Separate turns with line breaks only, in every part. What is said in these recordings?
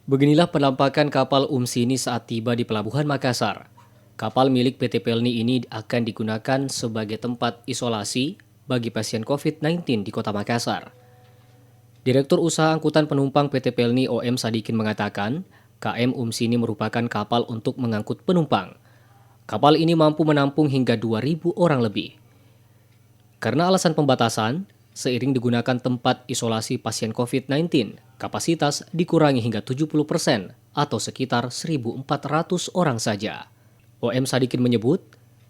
Beginilah penampakan kapal Umsini saat tiba di Pelabuhan Makassar. Kapal milik PT Pelni ini akan digunakan sebagai tempat isolasi bagi pasien COVID-19 di Kota Makassar. Direktur Usaha Angkutan Penumpang PT Pelni OM Sadikin mengatakan, KM Umsini merupakan kapal untuk mengangkut penumpang. Kapal ini mampu menampung hingga 2.000 orang lebih. Karena alasan pembatasan, seiring digunakan tempat isolasi pasien COVID-19, kapasitas dikurangi hingga 70% atau sekitar 1.400 orang saja. OM Sadikin menyebut,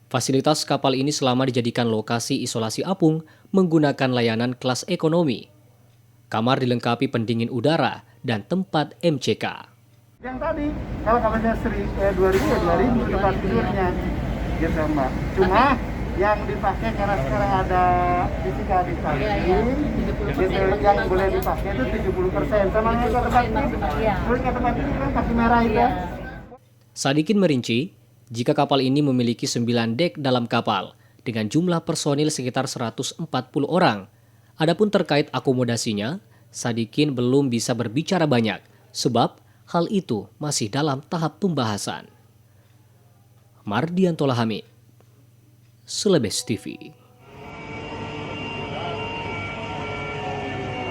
fasilitas kapal ini selama dijadikan lokasi isolasi apung menggunakan layanan kelas ekonomi. Kamar dilengkapi pendingin udara dan tempat MCK.
Yang tadi, kalau kapasitas 2.000 ya 2.000 tempat tidurnya, gitu Mbak. Cuma yang dipakai karena sekarang ada fisika distancing, gitu, yang boleh dipakai itu 70%. Sama yang ke tempat ini, terus ke tempat ini kan kaki merah itu.
Sadikin merinci, jika kapal ini memiliki 9 dek dalam kapal, dengan jumlah personil sekitar 140 orang. Adapun terkait akomodasinya, Sadikin belum bisa berbicara banyak, sebab hal itu masih dalam tahap pembahasan. Mardianto Lahamid, Celebes TV.